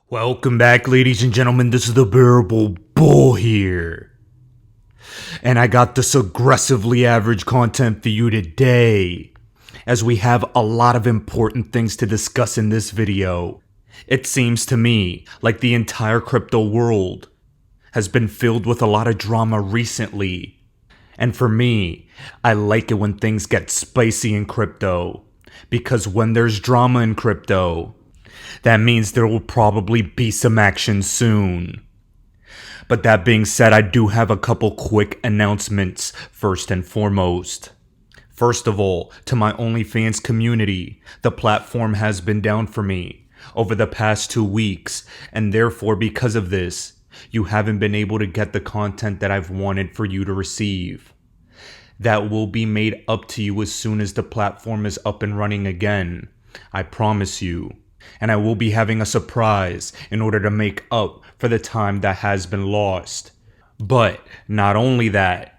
Welcome back, ladies and gentlemen. This is the Bearable Bull here. And I got this aggressively average content for you today, as we have a lot of important things to discuss in this video. It seems to me like the entire crypto world has been filled with a lot of drama recently. And for me, I like it when things get spicy in crypto, because when there's drama in crypto, that means there will probably be some action soon. But that being said, I do have a couple quick announcements first and foremost. First of all, to my OnlyFans community, the platform has been down for me over the past 2 weeks, and therefore because of this, you haven't been able to get the content that I've wanted for you to receive. That will be made up to you as soon as the platform is up and running again. I promise you. And I will be having a surprise in order to make up for the time that has been lost. But not only that,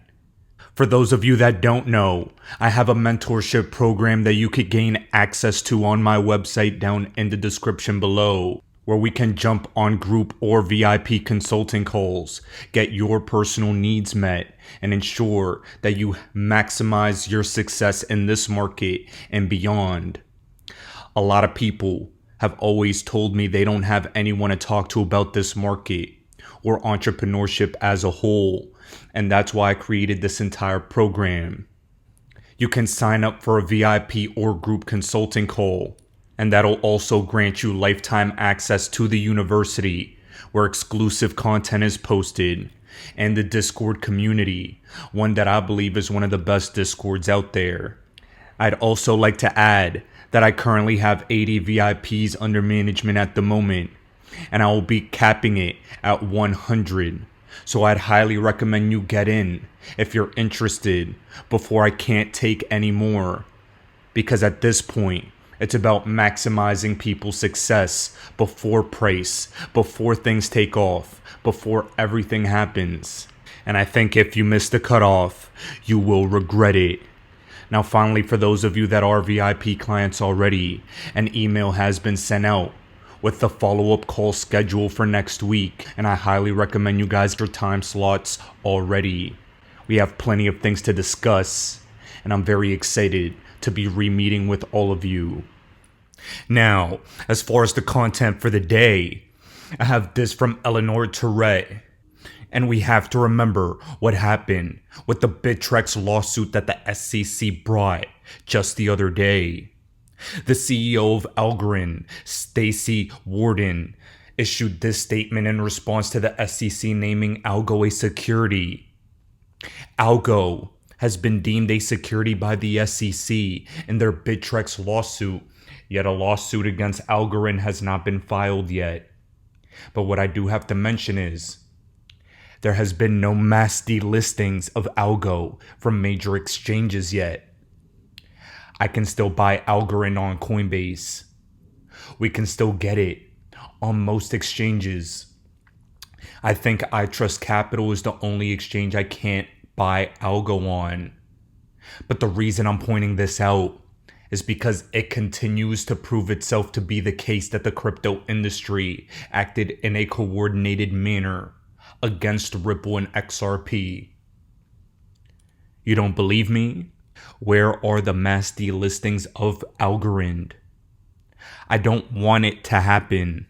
for those of you that don't know, I have a mentorship program that you could gain access to on my website down in the description below, where we can jump on group or VIP consulting calls, get your personal needs met, and ensure that you maximize your success in this market and beyond. A lot of people have always told me they don't have anyone to talk to about this market or entrepreneurship as a whole, and that's why I created this entire program. You can sign up for a VIP or group consulting call, and that'll also grant you lifetime access to the university, where exclusive content is posted, and the Discord community, one that I believe is one of the best Discords out there. I'd also like to add that I currently have 80 VIPs under management at the moment, and I will be capping it at 100. So I'd highly recommend you get in if you're interested before I can't take any more, because at this point, it's about maximizing people's success before price, before things take off, before everything happens. And I think if you miss the cutoff, you will regret it. Now finally, for those of you that are VIP clients already, an email has been sent out with the follow-up call schedule for next week, and I highly recommend you guys get your time slots already. We have plenty of things to discuss, and I'm very excited to be re-meeting with all of you. Now, as far as the content for the day, I have this from Eleanor Tourette. And we have to remember what happened with the Bittrex lawsuit that the SEC brought just the other day. The CEO of Algorand, Stacey Warden, issued this statement in response to the SEC naming Algo a security. Algo has been deemed a security by the SEC in their Bittrex lawsuit, yet a lawsuit against Algorand has not been filed yet. But what I do have to mention is, there has been no mass delistings of Algo from major exchanges yet. I can still buy Algorand on Coinbase. We can still get it on most exchanges. I think iTrust Capital is the only exchange I can't buy Algo on. But the reason I'm pointing this out is because it continues to prove itself to be the case that the crypto industry acted in a coordinated manner against Ripple and XRP. You don't believe me? Where are the mass delistings of Algorand? I don't want it to happen.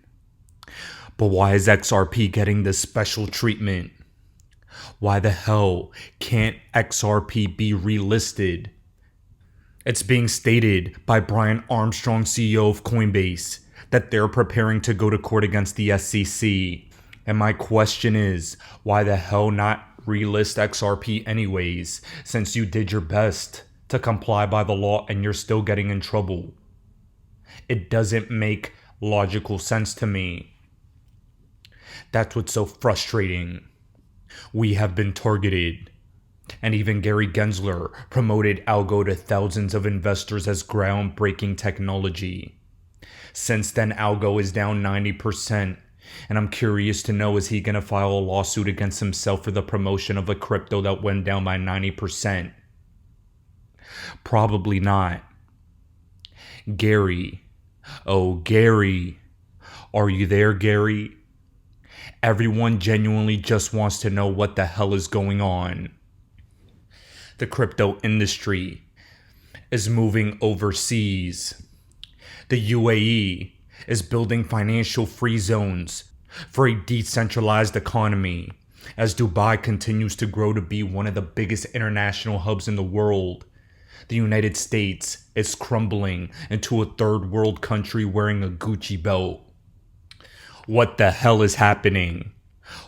But why is XRP getting this special treatment? Why the hell can't XRP be relisted? It's being stated by Brian Armstrong, CEO of Coinbase, that they're preparing to go to court against the SEC. And my question is, why the hell not relist XRP anyways, since you did your best to comply by the law and you're still getting in trouble? It doesn't make logical sense to me. That's what's so frustrating. We have been targeted. And even Gary Gensler promoted Algo to thousands of investors as groundbreaking technology. Since then, Algo is down 90%. And I'm curious to know, is he going to file a lawsuit against himself for the promotion of a crypto that went down by 90%? Probably not. Gary, oh Gary, Are you there, Gary? Everyone genuinely just wants to know what the hell is going on. The crypto industry is moving overseas. The UAE is building financial free zones for a decentralized economy as Dubai continues to grow to be one of the biggest international hubs in the world. The United States is crumbling into a third world country wearing a Gucci belt. What the hell is happening?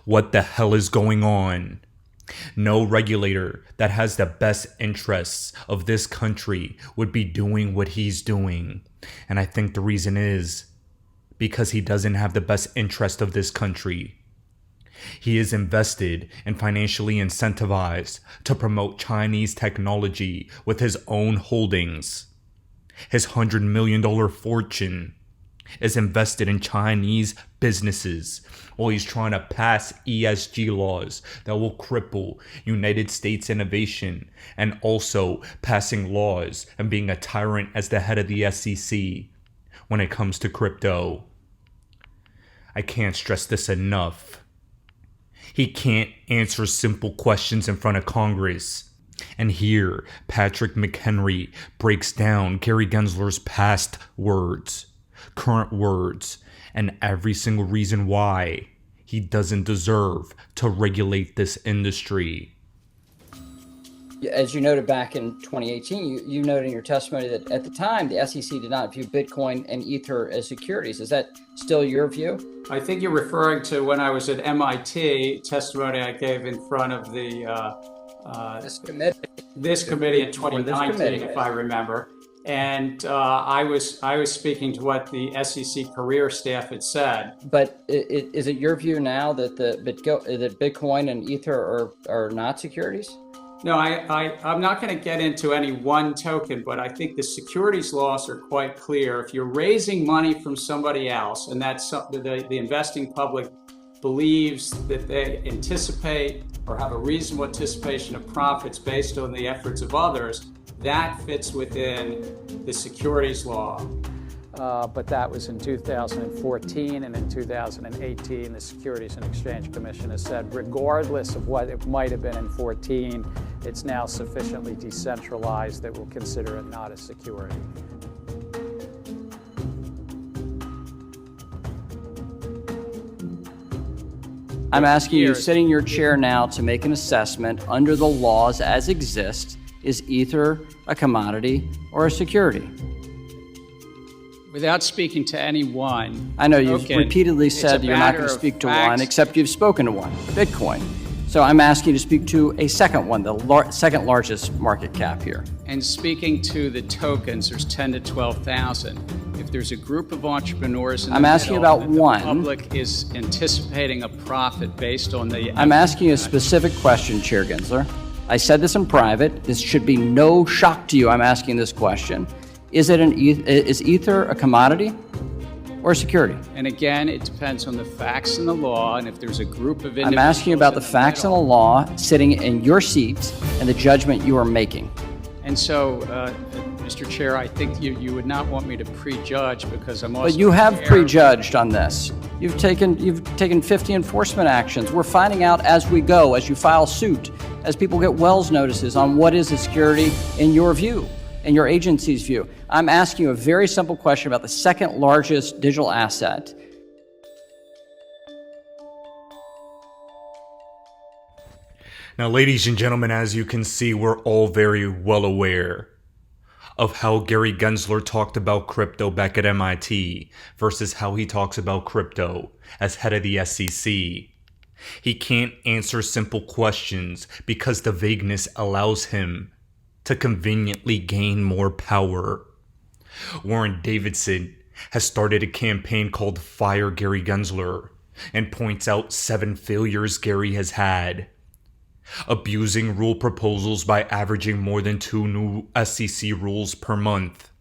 What the hell is going on? No regulator that has the best interests of this country would be doing what he's doing. And I think the reason is because he doesn't have the best interest of this country. He is invested and financially incentivized to promote Chinese technology with his own holdings. His $100 million fortune is invested in Chinese businesses while he's trying to pass ESG laws that will cripple United States innovation, and also passing laws and being a tyrant as the head of the SEC when it comes to crypto. I can't stress this enough. He can't answer simple questions in front of Congress. And here, Patrick McHenry breaks down Gary Gensler's past words, current words, and every single reason why he doesn't deserve to regulate this industry. As you noted back in 2018, you noted in your testimony that at the time, the SEC did not view Bitcoin and Ether as securities. Is that still your view? I think you're referring to when I was at MIT, testimony I gave in front of the this committee in 2019, if I remember. And I was speaking to what the SEC career staff had said. But is it your view now that that Bitcoin and Ether are not securities? No, I'm not going to get into any one token, but I think the securities laws are quite clear. If you're raising money from somebody else, and that's something the investing public believes that they anticipate or have a reasonable anticipation of profits based on the efforts of others, that fits within the securities law. But that was in 2014, and in 2018, the Securities and Exchange Commission has said, regardless of what it might have been in 14, it's now sufficiently decentralized that we'll consider it not a security. I'm asking you, sitting in your chair now, to make an assessment under the laws as exist. Is Ether a commodity or a security? Without speaking to anyone. I know you've repeatedly said you're not going to speak to one, except you've spoken to one, Bitcoin. So I'm asking you to speak to a second one, the second largest market cap here. And speaking to the tokens, there's 10 to 12,000. If there's a group of entrepreneurs in the asking about one. The public is anticipating a profit based on the... I'm asking you a specific question, Chair Gensler. I said this in private. This should be no shock to you. I'm asking this question. Is Ether a commodity or a security? And again, it depends on the facts and the law, and if there's a group of individuals... I'm asking you about the facts and the law sitting in your seat and the judgment you are making. And so, Mr. Chair, I think you would not want me to prejudge, because I'm also... But you have prejudged on this. You've taken 50 enforcement actions. We're finding out as we go, as you file suit, as people get Wells notices on what is a security in your view, in your agency's view. I'm asking you a very simple question about the second largest digital asset. Now, ladies and gentlemen, as you can see, we're all very well aware of how Gary Gensler talked about crypto back at MIT versus how he talks about crypto as head of the SEC. He can't answer simple questions because the vagueness allows him to conveniently gain more power. Warren Davidson has started a campaign called Fire Gary Gensler and points out 7 failures Gary has had. Abusing rule proposals by averaging more than 2 new SEC rules per month.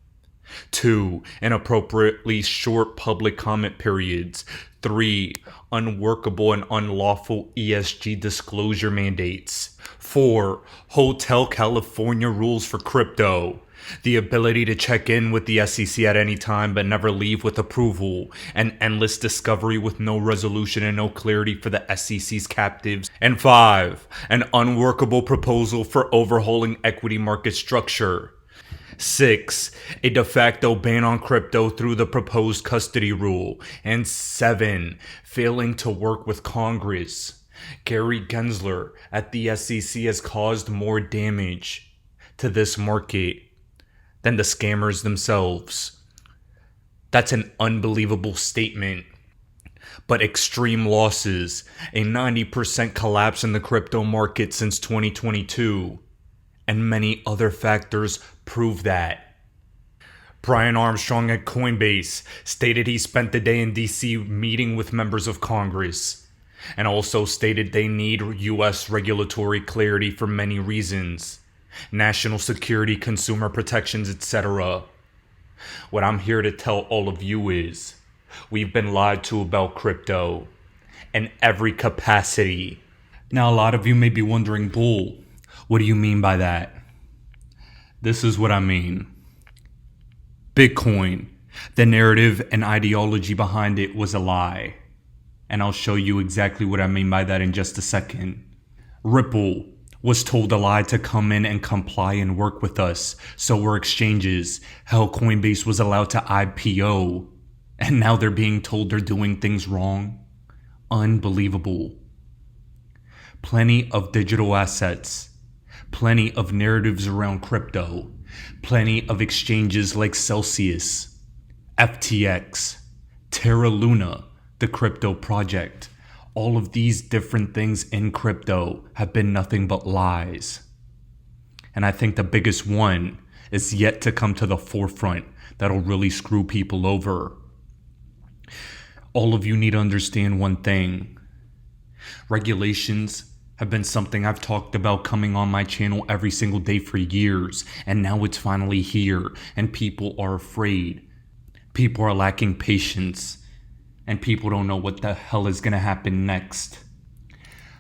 2. Inappropriately short public comment periods. 3. Unworkable and unlawful ESG disclosure mandates. 4. Hotel California rules for crypto. The ability to check in with the SEC at any time but never leave with approval, and endless discovery with no resolution and no clarity for the SEC's captives. And 5, an unworkable proposal for overhauling equity market structure. 6, a de facto ban on crypto through the proposed custody rule. And 7, failing to work with Congress. Gary Gensler at the SEC has caused more damage to this market than the scammers themselves. That's an unbelievable statement. But extreme losses, a 90% collapse in the crypto market since 2022, and many other factors prove that. Brian Armstrong at Coinbase stated he spent the day in DC meeting with members of Congress, and also stated they need US regulatory clarity for many reasons. National security, consumer protections, etc. What I'm here to tell all of you is, we've been lied to about crypto in every capacity. Now, a lot of you may be wondering, Bull, what do you mean by that? This is what I mean. Bitcoin, the narrative and ideology behind it was a lie. And I'll show you exactly what I mean by that in just a second. Ripple was told a lie to come in and comply and work with us. So were exchanges. Hell, Coinbase was allowed to IPO. And now they're being told they're doing things wrong. Unbelievable. Plenty of digital assets. Plenty of narratives around crypto. Plenty of exchanges like Celsius, FTX, Terra Luna, the crypto project. All of these different things in crypto have been nothing but lies. And I think the biggest one is yet to come to the forefront that'll really screw people over. All of you need to understand one thing. Regulations have been something I've talked about coming on my channel every single day for years, and now it's finally here, and people are afraid. People are lacking patience, and people don't know what the hell is going to happen next.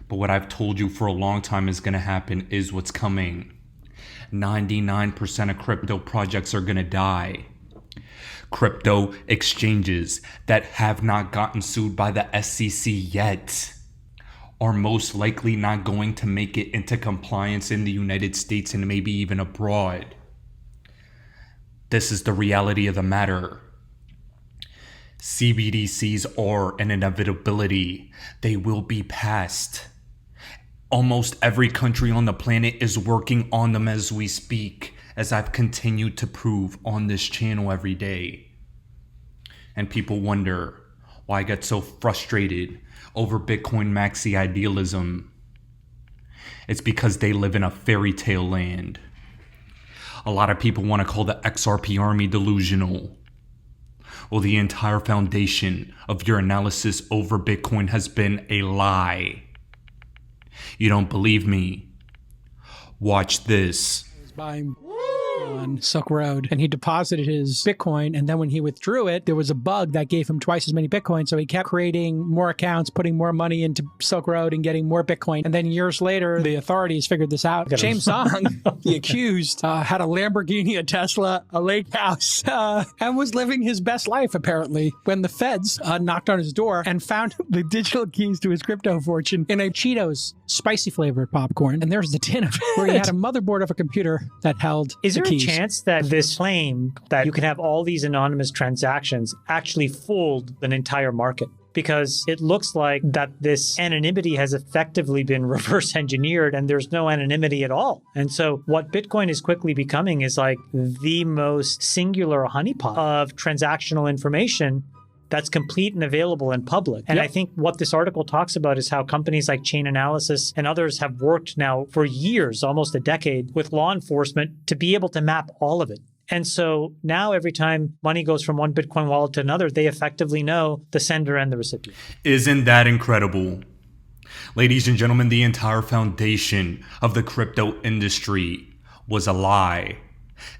But what I've told you for a long time is going to happen is what's coming. 99% of crypto projects are going to die. Crypto exchanges that have not gotten sued by the SEC yet are most likely not going to make it into compliance in the United States and maybe even abroad. This is the reality of the matter. CBDCs are an inevitability. They will be passed. Almost every country on the planet is working on them as we speak, as I've continued to prove on this channel every day. And people wonder why I get so frustrated over Bitcoin maxi idealism. It's because they live in a fairy tale land. A lot of people want to call the XRP army delusional. Well, the entire foundation of your analysis over Bitcoin has been a lie. You don't believe me? Watch this. Buying on Silk Road, and he deposited his Bitcoin, and then when he withdrew it, there was a bug that gave him twice as many Bitcoin, so he kept creating more accounts, putting more money into Silk Road and getting more Bitcoin, and then years later, the authorities figured this out. James Song, the accused, had a Lamborghini, a Tesla, a lake house, and was living his best life, apparently, when the feds knocked on his door and found the digital keys to his crypto fortune in a Cheetos spicy flavored popcorn, and there's the tin of it, where he had a motherboard of a computer that held Is the there keys. a chance that this claim that you can have all these anonymous transactions actually fooled an entire market? Because it looks like that this anonymity has effectively been reverse engineered and there's no anonymity at all. And so what Bitcoin is quickly becoming is like the most singular honeypot of transactional information that's complete and available in public. And I think what this article talks about is how companies like Chain Analysis and others have worked now for years, almost a decade, with law enforcement to be able to map all of it. And so now every time money goes from one Bitcoin wallet to another, they effectively know the sender and the recipient. Isn't that incredible? Ladies and gentlemen, the entire foundation of the crypto industry was a lie.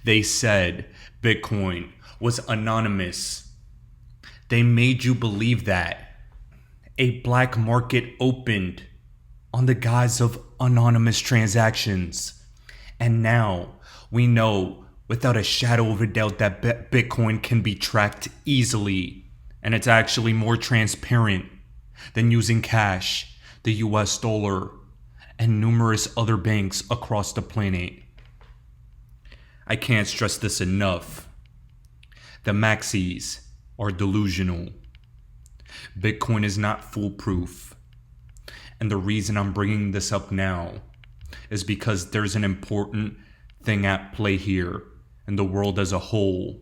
They said Bitcoin was anonymous. They made you believe that. A black market opened on the guise of anonymous transactions. And now we know without a shadow of a doubt that Bitcoin can be tracked easily, and it's actually more transparent than using cash, the US dollar, and numerous other banks across the planet. I can't stress this enough. The maxis are delusional. Bitcoin is not foolproof. And the reason I'm bringing this up now is because there's an important thing at play here in the world as a whole.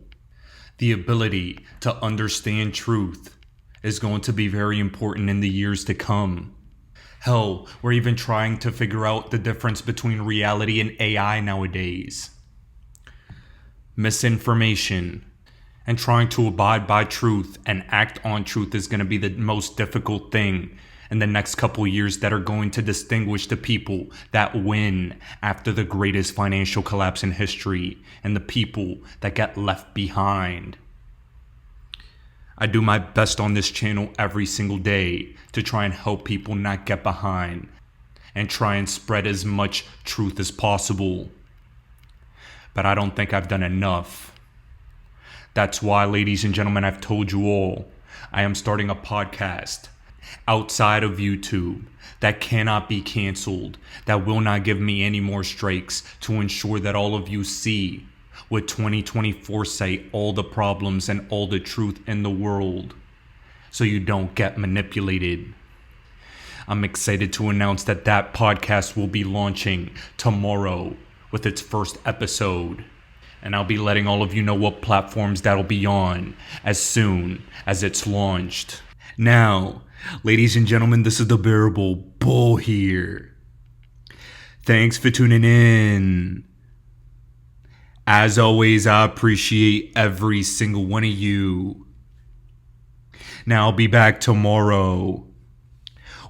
The ability to understand truth is going to be very important in the years to come. Hell, we're even trying to figure out the difference between reality and AI nowadays. Misinformation and trying to abide by truth and act on truth is going to be the most difficult thing in the next couple years that are going to distinguish the people that win after the greatest financial collapse in history and the people that get left behind. I do my best on this channel every single day to try and help people not get behind and try and spread as much truth as possible. But I don't think I've done enough. That's why, ladies and gentlemen, I've told you all, I am starting a podcast outside of YouTube that cannot be canceled, that will not give me any more strikes, to ensure that all of you see with 2020 foresight all the problems and all the truth in the world, so you don't get manipulated. I'm excited to announce that podcast will be launching tomorrow with its first episode. And I'll be letting all of you know what platforms that'll be on as soon as it's launched. Now, ladies and gentlemen, this is the Bearable Bull here. Thanks for tuning in. As always, I appreciate every single one of you. Now, I'll be back tomorrow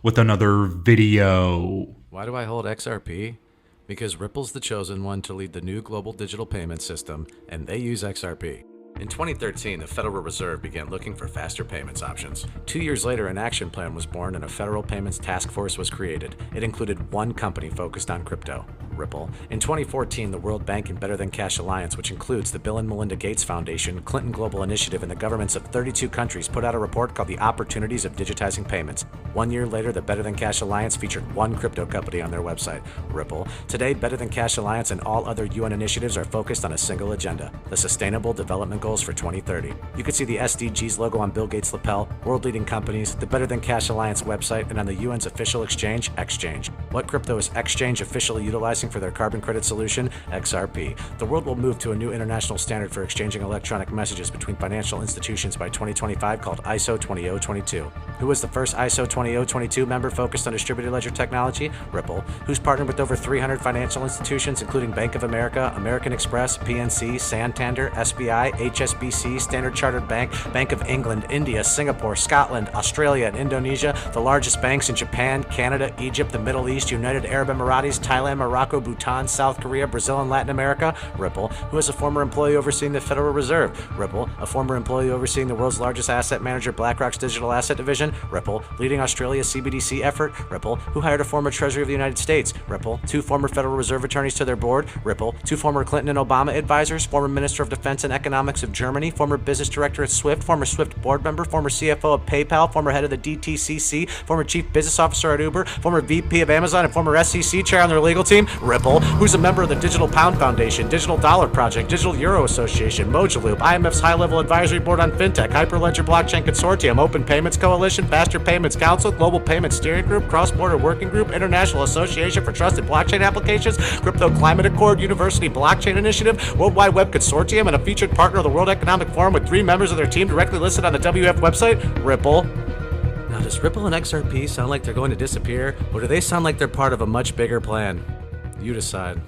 with another video. Why do I hold XRP? Because Ripple's the chosen one to lead the new global digital payment system, and they use XRP. In 2013, the Federal Reserve began looking for faster payments options. 2 years later, an action plan was born and a federal payments task force was created. It included one company focused on crypto, Ripple. In 2014, the World Bank and Better Than Cash Alliance, which includes the Bill and Melinda Gates Foundation, Clinton Global Initiative, and the governments of 32 countries, put out a report called The Opportunities of Digitizing Payments. 1 year later, the Better Than Cash Alliance featured one crypto company on their website, Ripple. Today, Better Than Cash Alliance and all other UN initiatives are focused on a single agenda, the Sustainable Development Goals for 2030. You can see the SDGs logo on Bill Gates' lapel, world-leading companies, the Better Than Cash Alliance website, and on the UN's official exchange, Exchange. What crypto is Exchange officially utilizing for their carbon credit solution? XRP. The world will move to a new international standard for exchanging electronic messages between financial institutions by 2025 called ISO 20022. Who was the first ISO 20022 member focused on distributed ledger technology? Ripple. Who's partnered with over 300 financial institutions, including Bank of America, American Express, PNC, Santander, SBI, HSBC, Standard Chartered Bank, Bank of England, India, Singapore, Scotland, Australia, and Indonesia, the largest banks in Japan, Canada, Egypt, the Middle East, United Arab Emirates, Thailand, Morocco, Bhutan, South Korea, Brazil, and Latin America? Ripple. Who is a former employee overseeing the Federal Reserve? Ripple. A former employee overseeing the world's largest asset manager, BlackRock's digital asset division? Ripple. Leading Australia's CBDC effort? Ripple. Who hired a former Treasury of the United States? Ripple. 2 former Federal Reserve attorneys to their board? Ripple. 2 former Clinton and Obama advisors? Former Minister of Defense and Economics of Germany? Former business director at Swift? Former Swift board member? Former CFO of PayPal? Former head of the DTCC? Former chief business officer at Uber? Former VP of Amazon and former SEC chair on their legal team? Ripple. Who's a member of the Digital Pound Foundation, Digital Dollar Project, Digital Euro Association, Mojaloop, IMF's high-level advisory board on fintech, Hyperledger Blockchain Consortium, Open Payments Coalition, Faster Payments Council, Global Payments Steering Group, Cross-Border Working Group, International Association for Trusted Blockchain Applications, Crypto Climate Accord, University Blockchain Initiative, World Wide Web Consortium, and a featured partner of the World Economic Forum with 3 members of their team directly listed on the WF website? Ripple. Now, does Ripple and XRP sound like they're going to disappear, or do they sound like they're part of a much bigger plan? You decide.